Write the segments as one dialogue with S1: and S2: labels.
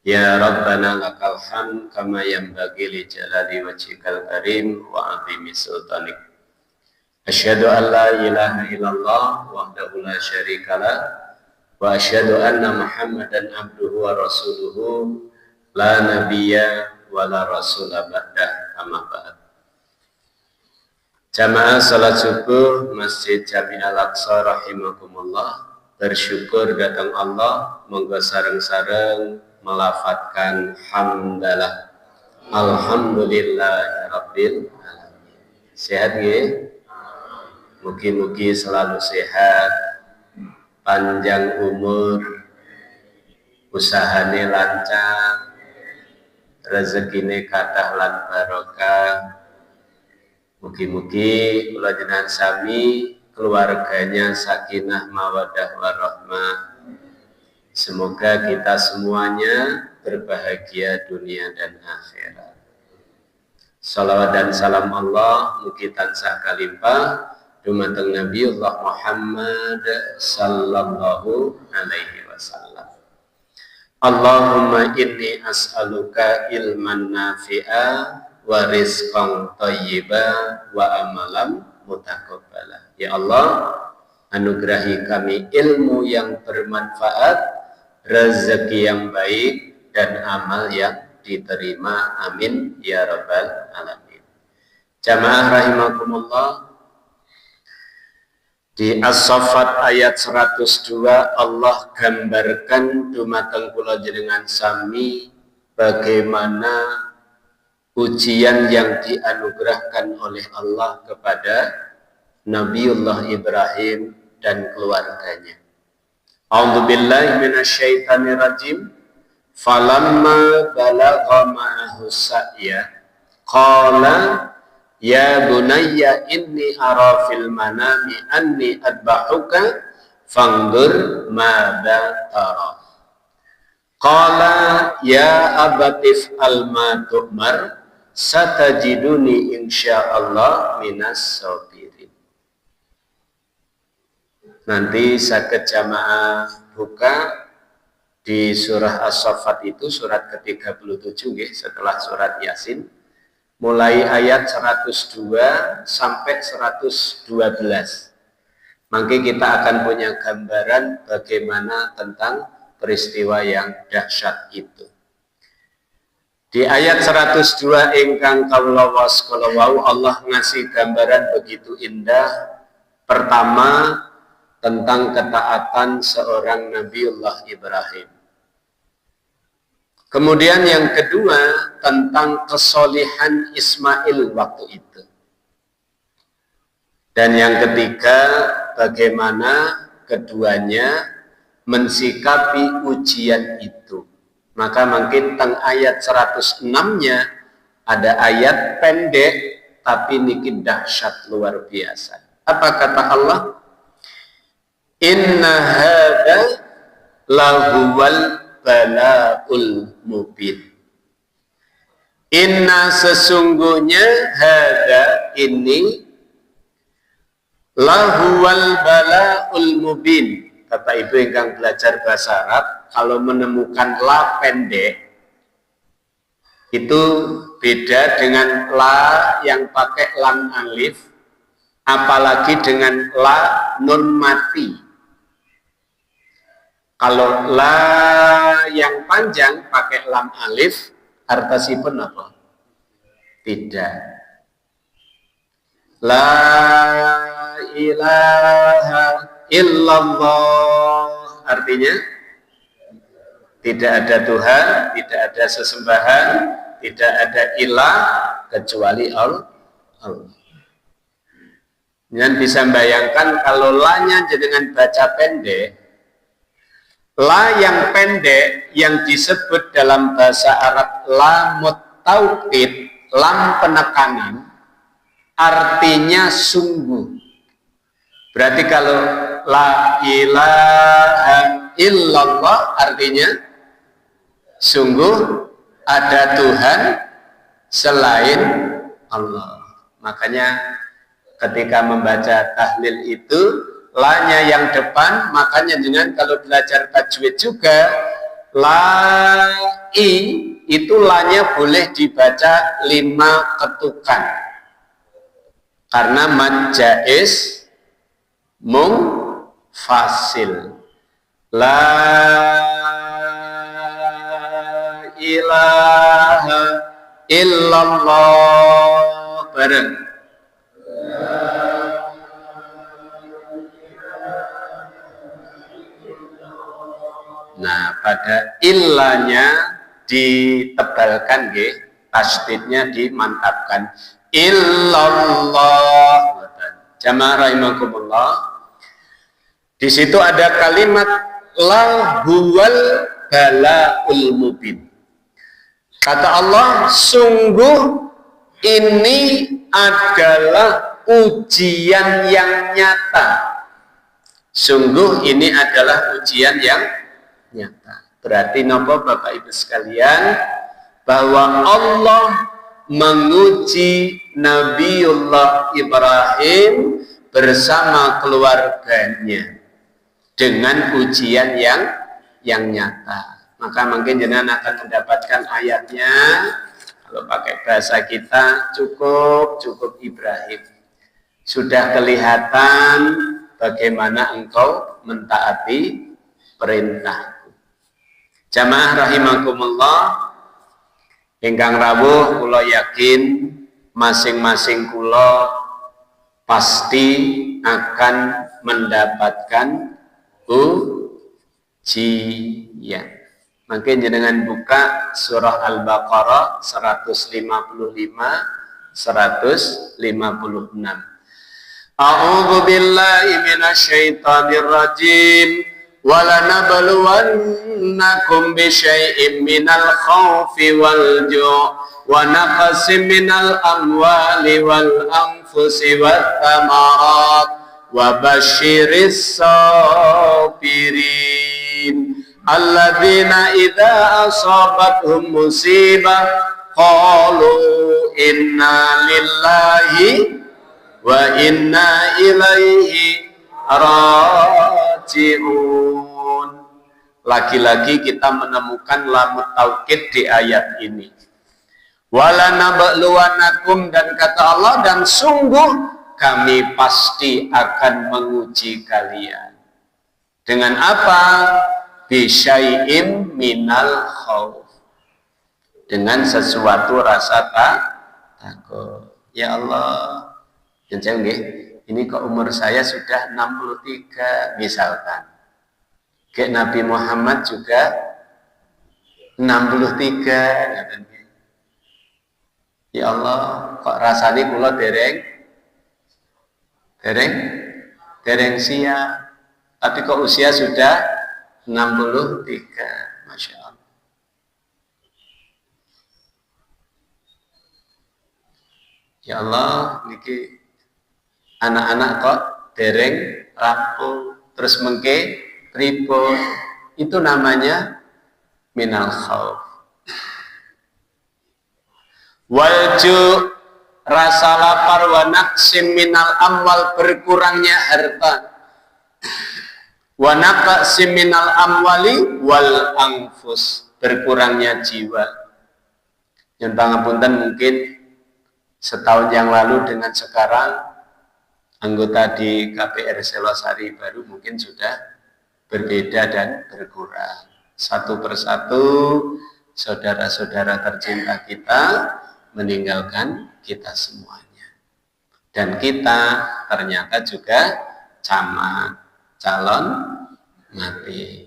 S1: Ya Rabbana lakal hamd kama yanbaghi li jalali wajhikal karim wa 'azimi sultanik. Asyhadu an la ilaha illallah wahdahu la syarikalah wa asyhadu anna Muhammadan abduhu wa rasuluhu la nabiyya wa la rasula ba'dah, amma ba'd. Jamaah salat subuh Masjid Jami' Al-Aqsa rahimakumullah, bersyukur datang Allah, monggo sareng-sareng melafatkan hamdalah. Alhamdulillah rabbil alamin. Sehat nggih? Mugi-mugi selalu sehat, panjang umur, usahane lancar, rezekine kathah lan barokah. Mugi-mugi kula jenengan sami keluarganya sakinah mawaddah warahmah. Semoga kita semuanya berbahagia dunia dan akhirat. Salawat dan salam Allah mugi tansah kalimpah dumateng Nabiullah Muhammad sallallahu alaihi wasallam. Allahumma inni as'aluka ilman nafi'a wa rizqan thayyiban wa amalan mutaqabbala. Ya Allah, anugerahi kami ilmu yang bermanfaat, rezeki yang baik, dan amal yang diterima. Amin ya rabbal alamin. Jamaah rahimakumullah, di As-Saffat ayat 102 Allah gambarkan dumateng kula jenengan sami bagaimana ujian yang dianugerahkan oleh Allah kepada Nabiullah Ibrahim dan keluarganya. A'udzubillahi minasyaitonir rajim. Falamma balagha ma'ahu sa'ya qala ya bunayya inni ara fil manami anni adbahuka fanzur madza tara. Qala ya abatif al-ma tu'mar satajiduni insyaallah minas sabirin. Nanti saged jamaah buka di surah As-Saffat itu surat ke-37 nggih, setelah surat Yasin, mulai ayat 102 sampai 112. Mungkin kita akan punya gambaran bagaimana tentang peristiwa yang dahsyat itu. Di ayat 102 ingkang kawula waskala wau Allah ngasih gambaran begitu indah. Pertama, tentang ketaatan seorang Nabiullah Ibrahim. Kemudian yang kedua tentang kesolihan Ismail waktu itu. Dan yang ketiga bagaimana keduanya mensikapi ujian itu. Maka mungkin teng ayat 106-nya ada ayat pendek tapi niki dahsyat luar biasa. Apa kata Allah? Inna hadza lahuwal bala'ul mubin. Inna sesungguhnya hadza ini lahuwal bala'ul mubin. Bapak Ibu yang belajar bahasa Arab, kalau menemukan la pendek itu beda dengan la yang pakai lam alif, apalagi dengan la nun mati. Kalau la yang panjang pakai lam alif, artasipun apa? Tidak. La ilaha illallah artinya tidak ada Tuhan, tidak ada sesembahan, tidak ada ilah kecuali Allah. Jangan bisa bayangkan kalau la-nya dengan baca pendek. La yang pendek yang disebut dalam bahasa Arab lamut taukid, lam penekanan, artinya sungguh. Berarti kalau la ilaha illallah artinya sungguh ada Tuhan selain Allah. Makanya ketika membaca tahlil itu la-nya yang depan, makanya dengan kalau belajar tajwid juga lai itu lanya boleh dibaca 5 ketukan karena mad jaiz fasil. La ilaha illallah bareng. Nah, pada illanya ditebalkan nggih, tasydidnya dimantapkan. Illallah. Jamaah rahimakumullah. Di situ ada kalimat la huwal balaul mubin. Kata Allah, sungguh ini adalah ujian yang nyata. Sungguh ini adalah ujian yang nyata. Berarti nopo Bapak Ibu sekalian, bahwa Allah menguji Nabiullah Ibrahim bersama keluarganya dengan ujian yang nyata. Maka mungkin jenengan akan mendapatkan ayatnya, kalau pakai bahasa kita cukup Ibrahim. Sudah kelihatan bagaimana engkau mentaati perintahku. Jamaah rahimakumullah, ingkang rawuh kula yakin masing-masing kula pasti akan mendapatkan ujian. Mungkin jenengan buka surah Al-Baqarah 155 156. A'udzu billahi minasyaitonir rajim. وَلَنَبْلُوَنَّكُمْ بِشَيْءٍ مِّنَ الْخَوْفِ وَالْجُوعِ وَنَقْصٍ مِّنَ الْأَمْوَالِ وَالْأَنفُسِ وَالثَّمَرَاتِ وَبَشِّرِ الصَّابِرِينَ الَّذِينَ إِذَا أَصَابَتْهُم مُّصِيبَةٌ قَالُوا إِنَّا لِلَّهِ وَإِنَّا إِلَيْهِ raji'un. Lagi-lagi kita menemukan lamut taukid di ayat ini. Wala nabluwanakum, dan kata Allah, dan sungguh kami pasti akan menguji kalian. Dengan apa? Bisyai'im minal khauf. Dengan sesuatu rasa takut. Ya Allah, jangan nggih. Ini kok umur saya sudah 63 misalkan. Kayak Nabi Muhammad juga 63. Ya Allah, kok rasanya kula dereng siap. Tapi kok usia sudah 63. Masya Allah. Ya Allah, niki anak-anak kok dereng rampung, terus mengke pripun, itu namanya minal khauf. Walju, rasa lapar, wa naqsim minal amwal, berkurangnya harta, wa naqsim minal amwali wal anfus, berkurangnya jiwa. Yang pangapunten mungkin setahun yang lalu dengan sekarang anggota di KPR Selosari baru mungkin sudah berbeda dan berkurang. Satu persatu saudara-saudara tercinta kita meninggalkan kita semuanya. Dan kita ternyata juga calon mati.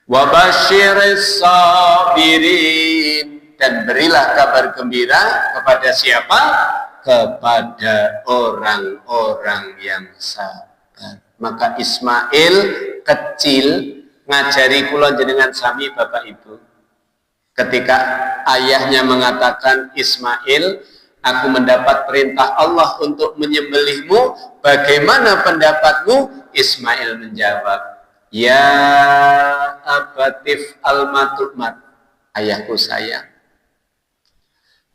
S1: Wa basyiris sabirin, dan berilah kabar gembira kepada siapa? Kepada orang-orang yang sabar. Maka Ismail kecil ngajari kula jenengan sami Bapak Ibu. Ketika ayahnya mengatakan, Ismail, aku mendapat perintah Allah untuk menyembelihmu, bagaimana pendapatmu? Ismail menjawab, ya abatif al-matumat, ayahku sayang,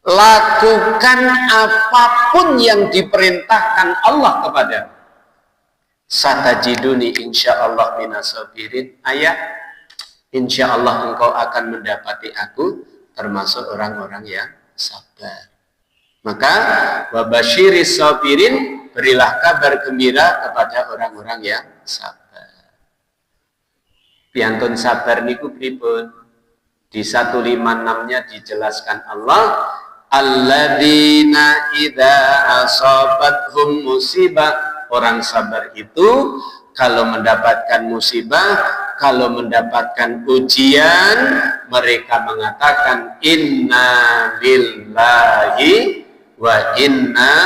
S1: lakukan apapun yang diperintahkan Allah kepada. satajiduni insyaallah minas sabirin, ayat insyaallah engkau akan mendapati aku termasuk orang-orang yang sabar. Maka wabasyiris sabirin, berilah kabar gembira kepada orang-orang yang sabar. Piantun sabar niku pripun? Di 156-nya dijelaskan Allah, alladzina idza asabathum musibah. Orang sabar itu kalau mendapatkan musibah, kalau mendapatkan ujian, mereka mengatakan inna lillahi wa inna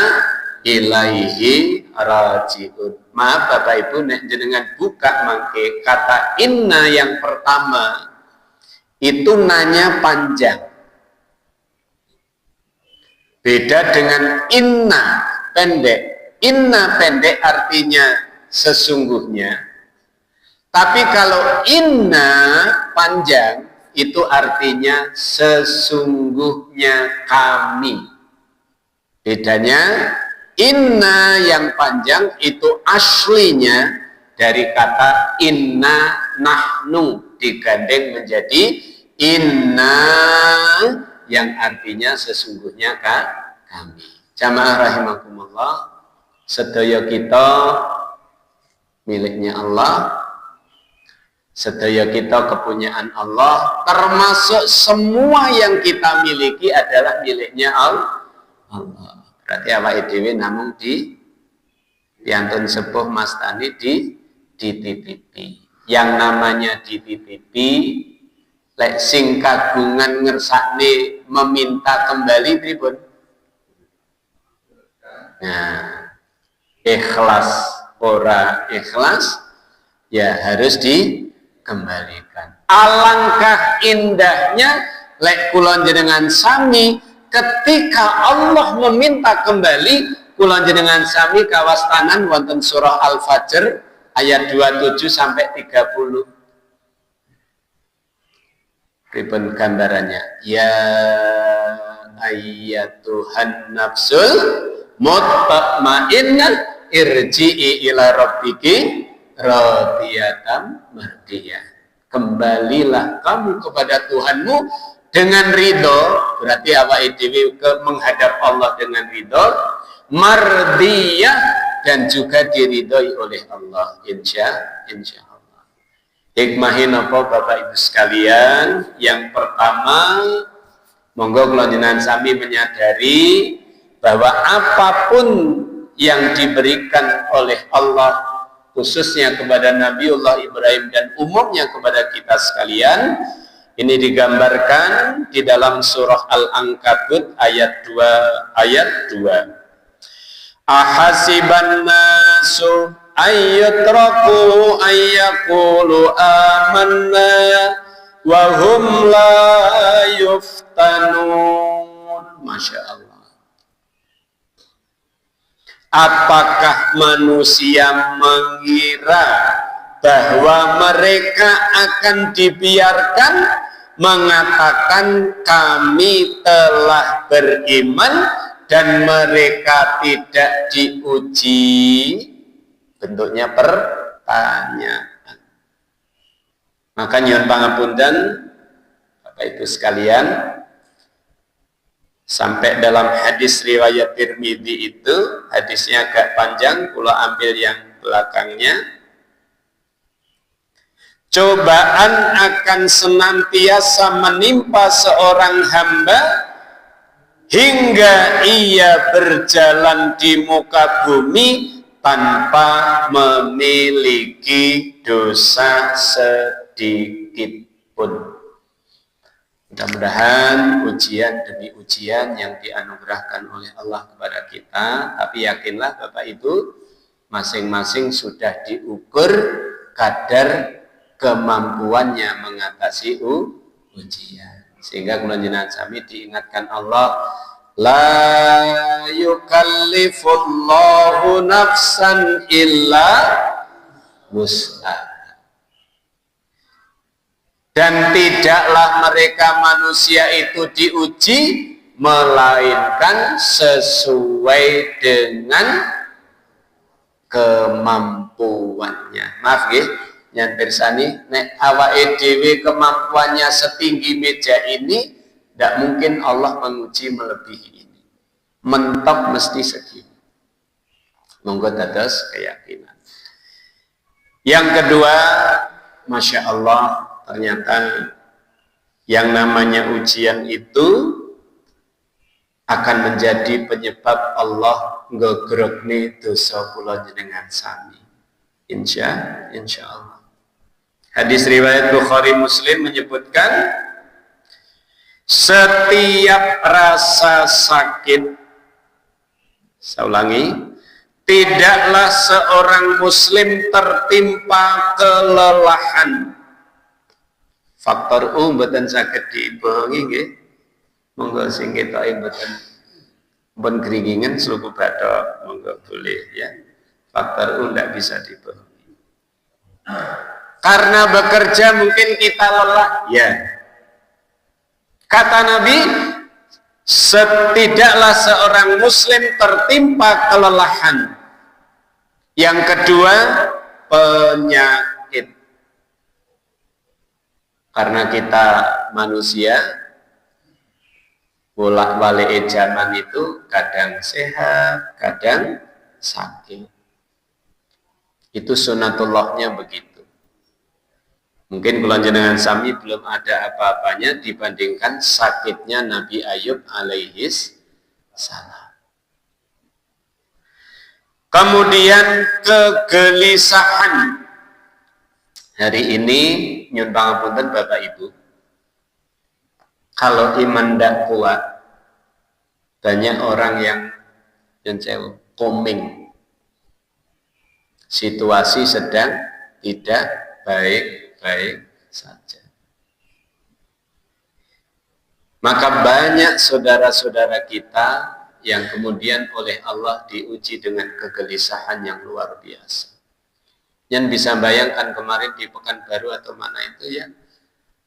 S1: ilaihi rajiun. Maaf Bapak Ibu, nek jenengan buka mangke kata inna yang pertama itu nanya panjang. Beda dengan inna pendek. Inna pendek artinya sesungguhnya. Tapi kalau inna panjang itu artinya sesungguhnya kami. Bedanya inna yang panjang itu aslinya dari kata inna nahnu digandeng menjadi inna yang artinya sesungguhnya kami. Jamaah rahimakumullah, sedaya kita miliknya Allah, sedaya kita kepunyaan Allah, termasuk semua yang kita miliki adalah miliknya Allah. Berarti awake dhewe namung di piantun sepuh Mas Tani dititipi. Yang namanya dititipi, lek sing kagungan ngersakne meminta kembali pripun? Nah, ikhlas ora ikhlas ya harus dikembalikan. Alangkah indahnya lek kula jenengan sami ketika Allah meminta kembali, kula jenengan sami kawastanan wonten surah Al-Fajr ayat 27 sampai 30. Pripun gambarannya? Ya ayyatuhan nafsul mutmainnah irji'i ila rabbiki radiyatan mardiyah. Kembalilah kamu kepada Tuhanmu dengan ridho, berarti awake dhewe menghadap Allah dengan ridho, mardiyah dan juga diridhoi oleh Allah insya Allah. Hikmahin apa Bapak Ibu sekalian? Yang pertama, monggo kula jenengan sami menyadari bahwa apapun yang diberikan oleh Allah khususnya kepada Nabiullah Ibrahim dan umumnya kepada kita sekalian, ini digambarkan di dalam surah Al-Ankabut ayat 2. Ahasiban nasu ayyutraku ayyakulu amanna wa hum la yuftanun. Masya Allah. Apakah manusia mengira bahwa mereka akan dibiarkan mengatakan kami telah beriman dan mereka tidak diuji? Bentuknya pertanyaan. Maka nyuwun pangapunten Bapak Ibu sekalian, sampai dalam hadis riwayat Tirmidzi itu, hadisnya agak panjang, kula ambil yang belakangnya. Cobaan akan senantiasa menimpa seorang hamba hingga ia berjalan di muka bumi tanpa memiliki dosa sedikit pun. Mudah-mudahan ujian demi ujian yang dianugerahkan oleh Allah kepada kita, tapi yakinlah Bapak Ibu, masing-masing sudah diukur kadar kemampuannya mengatasi ujian. Sehingga kula jenengan sami diingatkan Allah, la yukallifullahu nafsan illa wus'aha. Dan tidaklah mereka manusia itu diuji melainkan sesuai dengan kemampuan kemampuannya. Maaf nggih, nyan pirsani, nek awake dhewe kemampuannya setinggi meja ini, tidak mungkin Allah menguji melebihi ini. Mentok mesti segini. Monggo dados keyakinan. Yang kedua, Masya Allah, ternyata yang namanya ujian itu akan menjadi penyebab Allah ngogrokne dosa kula jenengan sami. Insya Allah. Hadis riwayat Bukhari Muslim menyebutkan setiap rasa sakit, saya ulangi, tidaklah seorang muslim tertimpa kelelahan. Faktor U mboten saged dibohongi nggih. Monggo sing ketoke mboten pun keringingan sluku bathok, monggo boleh ya. Faktor U tidak bisa dibohongi. Karena bekerja mungkin kita lelah, ya. Kata Nabi, setidaklah seorang muslim tertimpa kelelahan. Yang kedua, penyakit. Karena kita manusia, bolak-balik zaman itu kadang sehat, kadang sakit. Itu sunatullahnya begitu. Mungkin kula jenengan sami belum ada apa-apanya dibandingkan sakitnya Nabi Ayub alaihis salam. Kemudian kegelisahan. Hari ini nyun pangapunten Bapak Ibu, kalau iman tidak kuat, banyak orang yang koming. Situasi sedang tidak baik-baik saja. Maka banyak saudara-saudara kita yang kemudian oleh Allah diuji dengan kegelisahan yang luar biasa. Yang bisa bayangkan kemarin di Pekanbaru atau mana itu ya,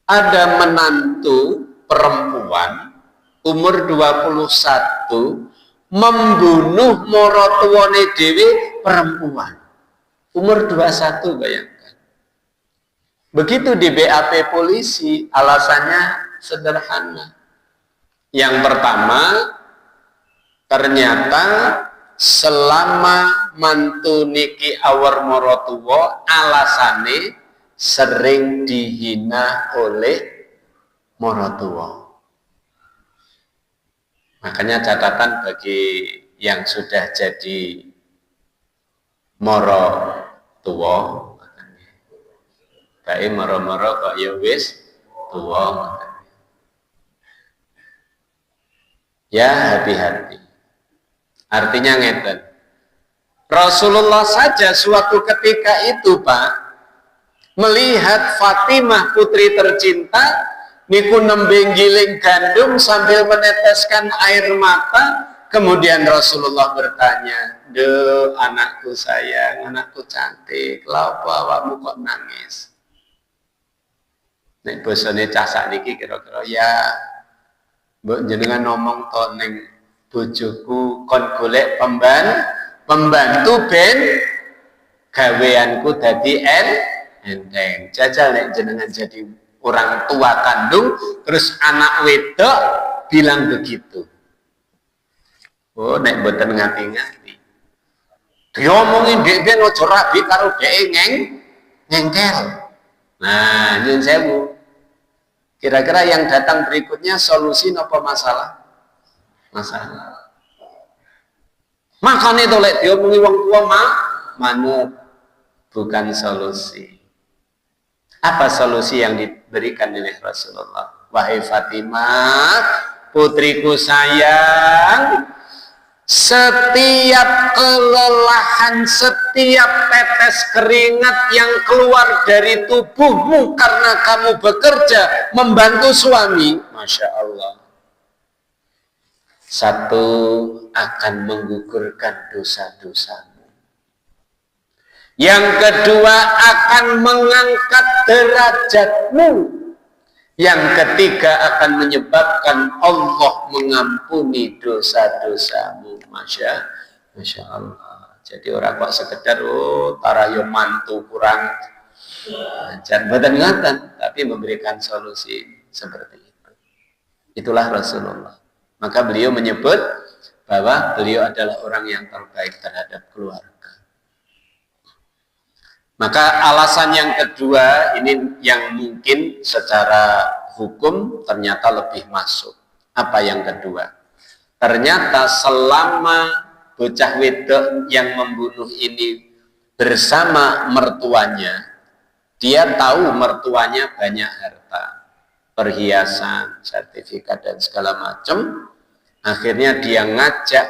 S1: ada menantu perempuan umur 21 membunuh morotuwane dhewe perempuan umur 21, bayangkan. Begitu di BAP polisi, alasannya sederhana. Yang pertama, ternyata selama mantu niki awar morotuwa alasane sering dihina oleh morotuwa. Makanya catatan bagi yang sudah jadi morotuwa, bae moro-moro kok ya wis tuwa. Ya hati-hati. Artinya ngeten. Rasulullah saja suatu ketika itu Pak melihat Fatimah putri tercinta niku nembe giling gandum sambil meneteskan air mata. Kemudian Rasulullah bertanya, "Duh anakku sayang, anakku cantik, lha apa awakmu kok nangis?" Nek bosone cah sakniki kira-kira ya mbok jenengan ngomong to ning bojoku kon golek pembantu ben gaweanku dadi enteng. Jajal nek jenengan jadi orang tua kandung terus anak wedok bilang begitu. Oh nek mboten ngati-ngati. Diomongin dhek ben aja rabi karo dhek ngengkel. Nah, nyun sewu. Kira-kira yang datang berikutnya solusi apa masalah? Masalah. Makanya itu lek diomongi wong tua manut, bukan solusi. Apa solusi yang diberikan oleh Rasulullah? Wahai Fatimah, putriku sayang, setiap kelelahan, setiap tetes keringat yang keluar dari tubuhmu karena kamu bekerja membantu suami, Masya Allah, satu akan menggugurkan dosa-dosamu. Yang kedua akan mengangkat derajatmu. Yang ketiga akan menyebabkan Allah mengampuni dosa-dosamu. Masya Allah. Jadi orang kok sekedar tarayo mantu kurang ajar, mboten ngoten, tapi memberikan solusi seperti itu. Itulah Rasulullah. Maka beliau menyebut bahwa beliau adalah orang yang terbaik terhadap keluarga. Maka alasan yang kedua ini yang mungkin secara hukum ternyata lebih masuk. Apa yang kedua? Ternyata selama bocah wedok yang membunuh ini bersama mertuanya, dia tahu mertuanya banyak harta, perhiasan, sertifikat dan segala macam. Akhirnya dia ngajak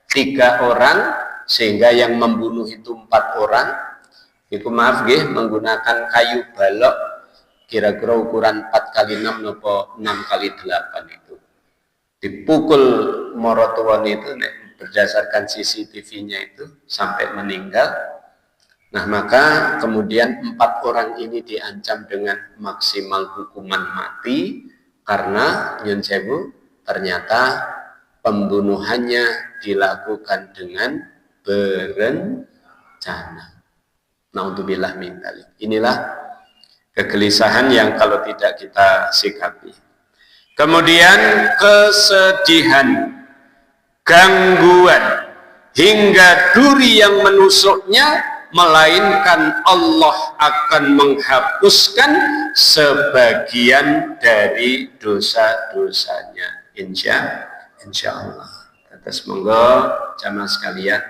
S1: 3 orang sehingga yang membunuh itu 4 orang. Iku maaf nggih, menggunakan kayu balok kira-kira ukuran 4x6 atau 6x8 itu. Dipukul morotuan itu berdasarkan CCTV-nya itu sampai meninggal. Nah, maka kemudian 4 orang ini diancam dengan maksimal hukuman mati karena nyun sewu ternyata pembunuhannya dilakukan dengan berencana. Naudzubillah min dzalik. Inilah kegelisahan yang kalau tidak kita sikapi. Kemudian kesedihan, gangguan, hingga duri yang menusuknya, melainkan Allah akan menghapuskan sebagian dari dosa-dosanya. Insya Allah. Atas monggo jamaah sekalian,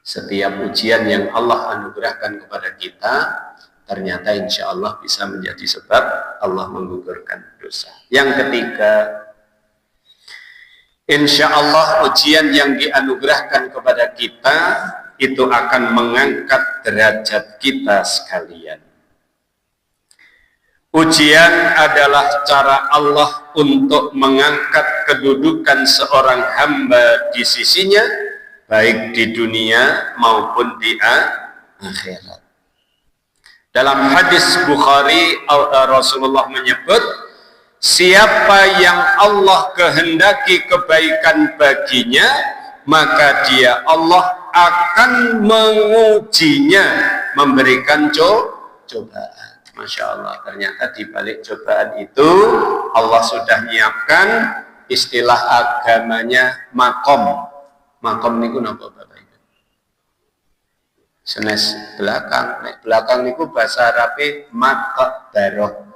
S1: setiap ujian yang Allah anugerahkan kepada kita ternyata insya Allah bisa menjadi sebab Allah menggugurkan dosa. Yang ketiga, insya Allah ujian yang dianugerahkan kepada kita itu akan mengangkat derajat kita sekalian. Ujian adalah cara Allah untuk mengangkat kedudukan seorang hamba di sisinya, baik di dunia maupun di akhirat. Dalam hadis Bukhari, Rasulullah menyebut, siapa yang Allah kehendaki kebaikan baginya, maka dia Allah akan mengujinya, memberikan cobaan. Masya Allah, ternyata di balik cobaan itu Allah sudah menyiapkan istilah agamanya makom. Makom niku napa Bapak Ibu? Senes belakang, nek belakang niku bahasa Arabe maqbarah,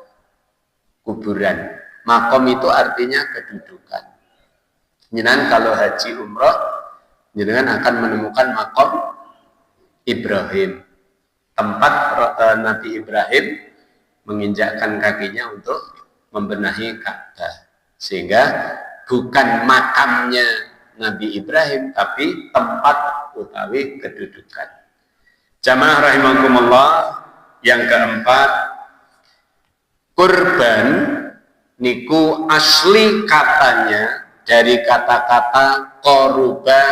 S1: kuburan. Makom itu artinya kedudukan. Jenengan kalau haji umroh, jenengan akan menemukan makom Ibrahim, tempat Nabi Ibrahim menginjakkan kakinya untuk membenahi Ka'bah, sehingga bukan makamnya Nabi Ibrahim tapi tempat utawi kedudukan. Jamaah rahimakumullah, yang keempat, kurban niku asli katanya dari kata-kata koruba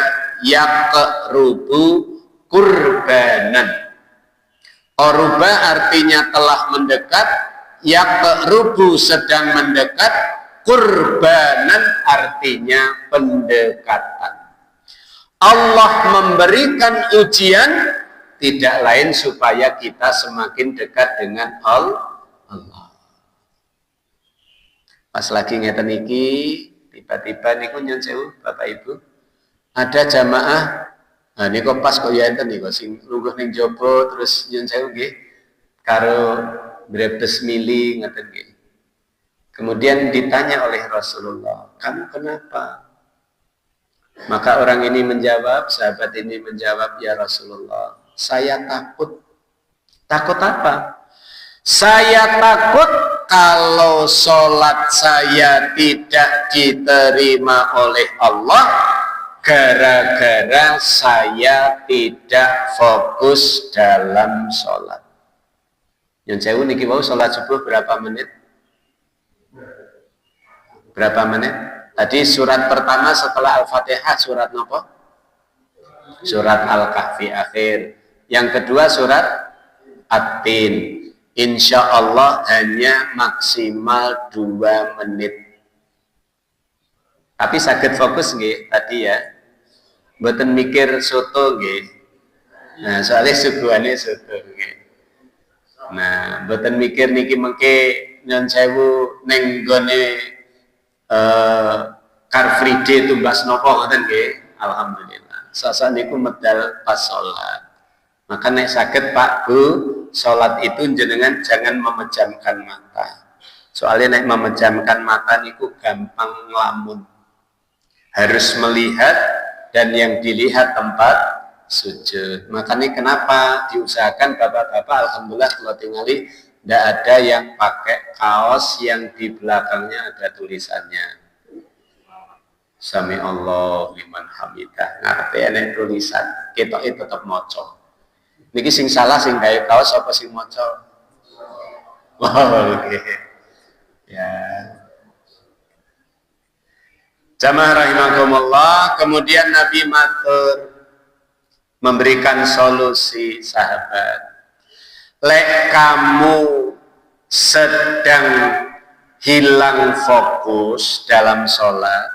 S1: yaqrubu kurbanan. Koruba artinya telah mendekat, yaqrubu sedang mendekat, kurbanan artinya pendekatan. Allah memberikan ujian tidak lain supaya kita semakin dekat dengan Allah. Pas lagi ngeten iki, tiba-tiba niku nyun sewu Bapak Ibu, ada jamaah, nah niku pas kok ya enten niku sing lungguh ning jaba terus nyun sewu nggih karo brebes mili ngeten nggih. Kemudian ditanya oleh Rasulullah, "Kamu kenapa?" Maka orang ini menjawab, sahabat ini menjawab, "Ya Rasulullah, saya takut." Takut apa? Saya takut kalau sholat saya tidak diterima oleh Allah gara-gara saya tidak fokus dalam sholat. Yang saya niki mau sholat subuh berapa menit? Berapa menit? Tadi surat pertama setelah Al-Fatihah surat apa? Surat Al-Kahfi akhir. Yang kedua surat At-Tin. Insya Allah hanya maksimal 2 menit. Tapi sakit fokus nggih tadi ya. Mboten mikir soto nggih. Nah, soalnya suguhane soto nggih. Nah, mboten mikir niki mengke nyon sewu ning gone Car Free Day tumbas napa ngoten nggih. Alhamdulillah. Sasa niku medal pas salat. Maka nek saged Pak Bu, salat itu jenengan jangan memejamkan mata. Soalnya nek memejamkan mata niku gampang ngelamun. Harus melihat dan yang dilihat tempat sujud. Makanya kenapa diusahakan bapak-bapak, alhamdulillah kalau tingali tidak ada yang pakai kaos yang di belakangnya ada tulisannya Sami Allah liman hamidah. Ngarepe enek tulisan, ketoke tetep maca. Niki sing salah sing gawe kaos apa sing maca? Oke. Ya. Jamaah rahimakumullah, kemudian Nabi matur memberikan solusi sahabat. Lek kamu sedang hilang fokus dalam sholat,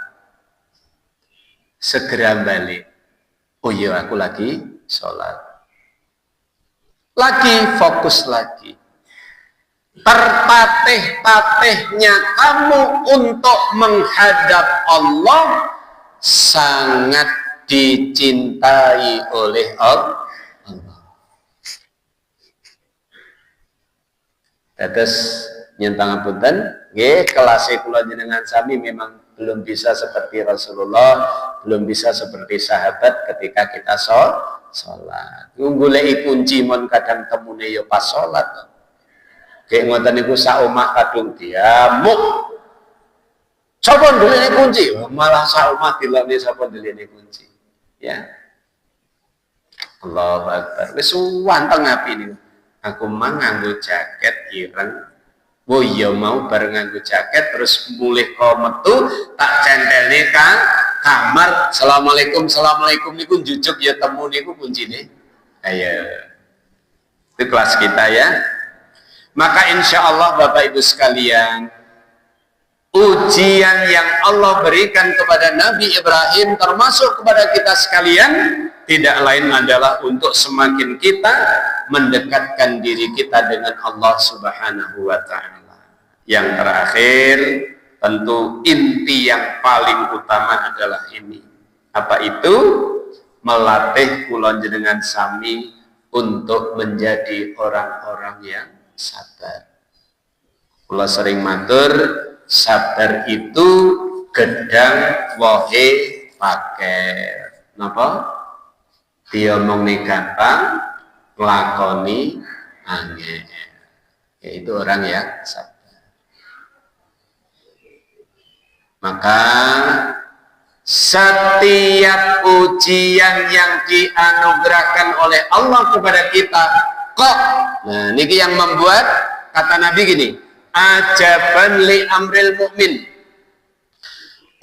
S1: segera balik. Oh iya, aku lagi sholat. Lagi fokus lagi. Tertatih-tatihnya kamu untuk menghadap Allah sangat dicintai oleh Allah. Terus nyentang apunten, nggih kelas kula jenengan sami memang belum bisa seperti Rasulullah, belum bisa seperti sahabat ketika kita sholat. Goleki kunci mon kadang temune ya pas sholat. Kayak ngoten niku sak omah kadung diamuk. Sapa ndelene kunci? Malah sak omah dilokne sapa ndelene kunci. Ya. Allahu Akbar. Wis wanteng api niku. Aku mang nganggo jaket ireng. Oh iya mau bareng nganggo jaket terus mulih kok metu tak centelne kang kamar. Assalamualaikum niku jujuk ya temu niku kuncine. Ayo. Itu kelas kita ya. Maka insya Allah Bapak Ibu sekalian, ujian yang Allah berikan kepada Nabi Ibrahim termasuk kepada kita sekalian tidak lain adalah untuk semakin kita mendekatkan diri kita dengan Allah Subhanahu wa Ta'ala. Yang terakhir, tentu inti yang paling utama adalah ini. Apa itu? Melatih kula jenengan sami untuk menjadi orang-orang yang sabar. Kula sering matur, sabar itu gedang wohe paket. Napa? Diomongne gampang, nglakoni angel. Yaitu orang yang sabar. Maka setiap ujian yang dianugerahkan oleh Allah kepada kita kok, nah niki yang membuat kata Nabi gini, ajaban li amril mukmin.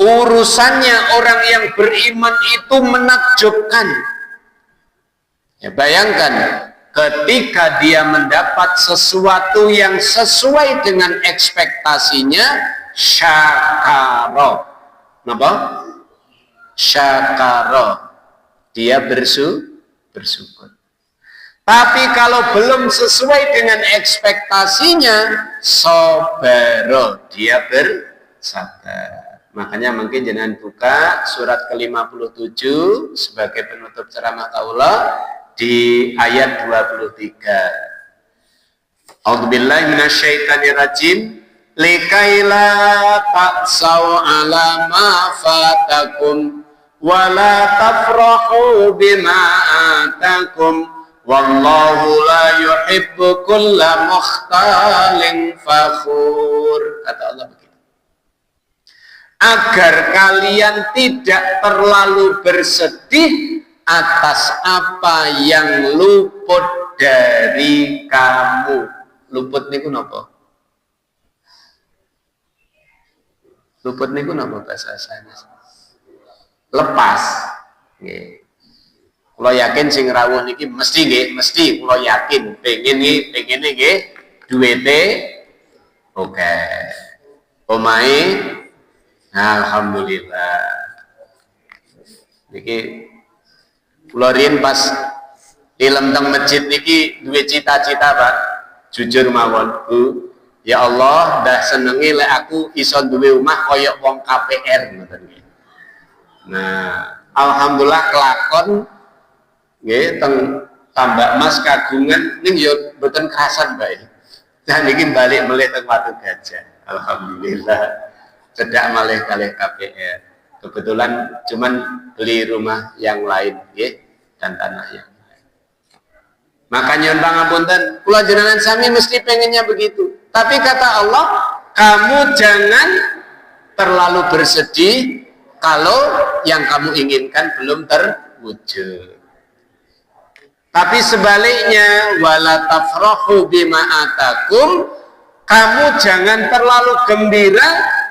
S1: Urusannya orang yang beriman itu menakjubkan. Ya, bayangkan ketika dia mendapat sesuatu yang sesuai dengan ekspektasinya, syakara. Napa? Syakara. Dia bersyukur. Tapi kalau belum sesuai dengan ekspektasinya, sobaro, dia bersabar. Makanya mungkin jangan buka surat ke-57 sebagai penutup ceramah kaula di ayat 23. A'udzubillahi minasyaitonirrajim. Likaila ta'sau ala ma fatakum wa la tafrahu bima atakum. Wallahu la yuhibbu kulla mukhtalin fakhur. Kata Allah begitu. Agar kalian tidak terlalu bersedih atas apa yang luput dari kamu. Luput niku napa? Luput niku napa bahasa sanes? Lepas. Nggih. Kula yakin sing rawuh niki mesti nggih, mesti kula yakin pengene nggih duwite oke. Omahe alhamdulillah. Niki Kula riyen pas ilem teng masjid niki duwe cita-cita, Pak. Jujur mawon, Bu. Ya Allah, dah senengi lek aku iso duwe omah kaya wong KPR ngoten nggih. Nah, alhamdulillah kelakon nggih teng Tambak Mas kagungan ning yo mboten kerasan, Mbak. Nah niki balik melih teng Watu Gajah. Alhamdulillah. Cedak malih kalih KPR. Kebetulan cuman beli rumah yang lain nggih dan tanah yang lain. Makanya pangapunten, kula jenengan sami mesti pengennya begitu. Tapi kata Allah, kamu jangan terlalu bersedih kalau yang kamu inginkan belum terwujud. Tapi sebaliknya, wala tafrahu bima atakum, kamu jangan terlalu gembira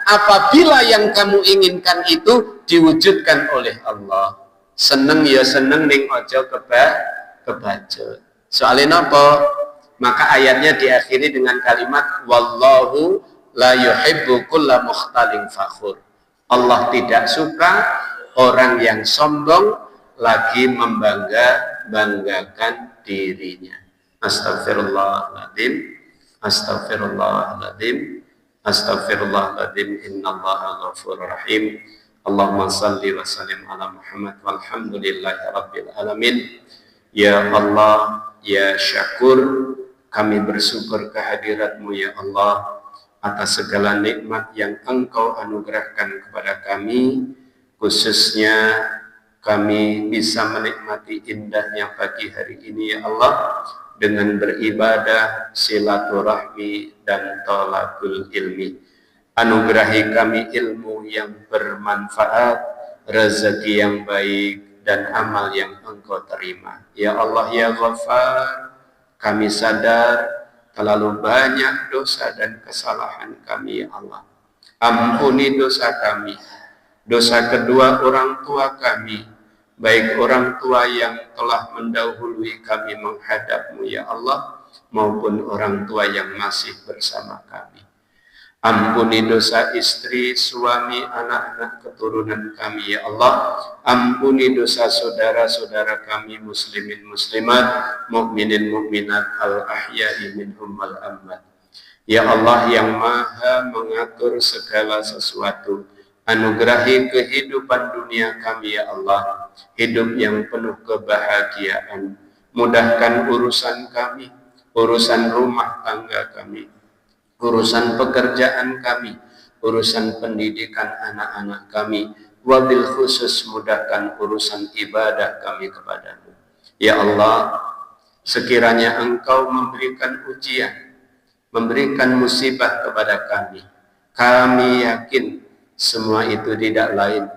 S1: apabila yang kamu inginkan itu diwujudkan oleh Allah. Seneng ya seneng ning ojo kebacut. Soalnya napa? Maka ayatnya diakhiri dengan kalimat wallahu la yuhibbu kulla mukhtalin fakhur. Allah tidak suka orang yang sombong lagi membanggakan dirinya. Astagfirullahaladzim, astagfirullahaladzim, astagfirullahaladzim. Innallaha ghafurur rahim. Allahumma salli wa sallim ala Muhammad walhamdulillahi rabbil alamin. Ya Allah, ya Syakur, kami bersyukur kehadirat-Mu ya Allah atas segala nikmat yang Engkau anugerahkan kepada kami, khususnya kami bisa menikmati indahnya pagi hari ini ya Allah dengan beribadah, silaturahmi dan thalabul ilmi. Anugerahi kami ilmu yang bermanfaat, rezeki yang baik dan amal yang Engkau terima. Ya Allah ya Ghaffar, kami sadar terlalu banyak dosa dan kesalahan kami ya Allah. Ampuni dosa kami, dosa kedua orang tua kami, baik orang tua yang telah mendahului kami menghadap-Mu ya Allah, maupun orang tua yang masih bersama kami. Ampuni dosa istri, suami, anak-anak keturunan kami ya Allah. Ampuni dosa saudara-saudara kami muslimin muslimat, mukminin mukminat, al-ahya'i minhum wal amwat. Ya Allah yang maha mengatur segala sesuatu, anugerahi kehidupan dunia kami ya Allah, hidup yang penuh kebahagiaan. Mudahkan urusan kami, urusan rumah tangga kami, urusan pekerjaan kami, urusan pendidikan anak-anak kami, wabil khusus mudahkan urusan ibadah kami kepadamu. Ya Allah, sekiranya Engkau memberikan ujian, memberikan musibah kepada kami yakin semua itu tidak lain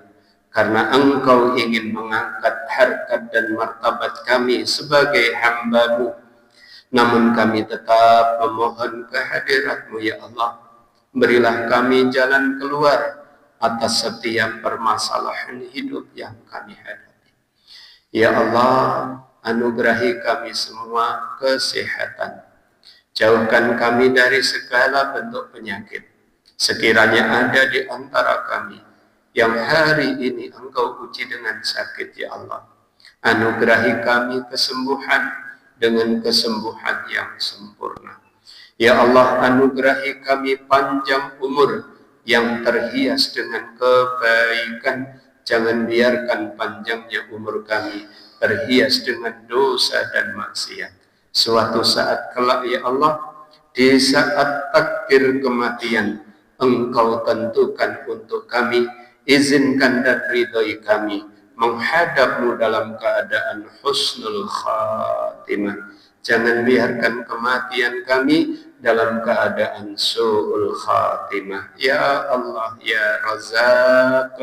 S1: karena Engkau ingin mengangkat harkat dan martabat kami sebagai hamba-Mu. Namun kami tetap memohon kehadirat-Mu ya Allah. Berilah kami jalan keluar atas setiap permasalahan hidup yang kami hadapi. Ya Allah, anugerahi kami semua kesehatan. Jauhkan kami dari segala bentuk penyakit. Sekiranya ada di antara kami yang hari ini Engkau uji dengan sakit ya Allah, anugerahi kami kesembuhan dengan kesembuhan yang sempurna. Ya Allah, anugerahi kami panjang umur yang terhias dengan kebaikan. Jangan biarkan panjangnya umur kami terhias dengan dosa dan maksiat. Suatu saat kelak ya Allah, di saat takdir kematian Engkau tentukan untuk kami, izinkan dan ridhoi kami menghadap-Mu dalam keadaan husnul khatimah. Jangan biarkan kematian kami dalam keadaan su'ul khatimah. Ya Allah, ya Razzaq,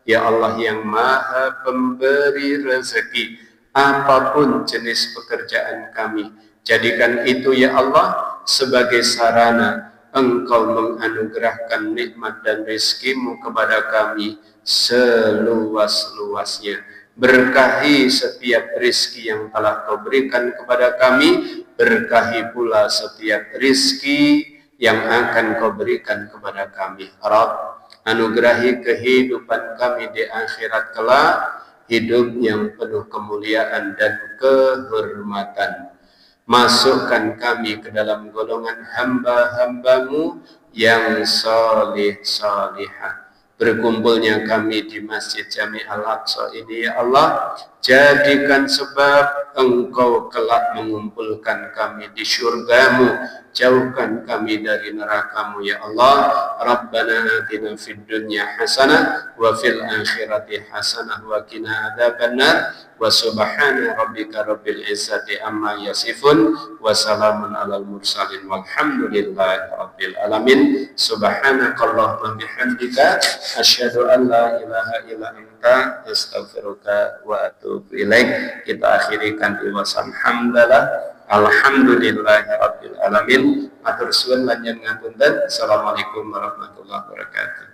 S1: ya Allah yang maha pemberi rezeki, apapun jenis pekerjaan kami, jadikan itu ya Allah sebagai sarana Engkau menganugerahkan nikmat dan rezeki-Mu kepada kami seluas-luasnya. Berkahi setiap rezeki yang telah Kau berikan kepada kami, berkahi pula setiap rezeki yang akan Kau berikan kepada kami. Rabb, anugerahi kehidupan kami di akhirat kelak hidup yang penuh kemuliaan dan kehormatan. Masukkan kami ke dalam golongan hamba-hambamu yang salih salihah. Berkumpulnya kami di Masjid Jami Al-Aqsa ini, ya Allah, jadikan sebab Engkau kelak mengumpulkan kami di syurgamu. Jauhkan kami dari neraka-Mu, ya Allah. Rabbana atina fid dunya hasanah wa fil akhirati hasanah wa qina adzabannar. Wa subhana rabbika rabbil izzati amma yasifun wa salamun alal mursalin walhamdulillahi rabbil alamin. Subhanakallahumma bihamdika asyhadu an la ilaha illa anta astaghfiruka wa atubu ilaik. Kita akhiri kanthi wasalhamdulillah. Alhamdulillahi rabbil alamin. Matur suwun lan ngapunten. Assalamualaikum warahmatullahi wabarakatuh.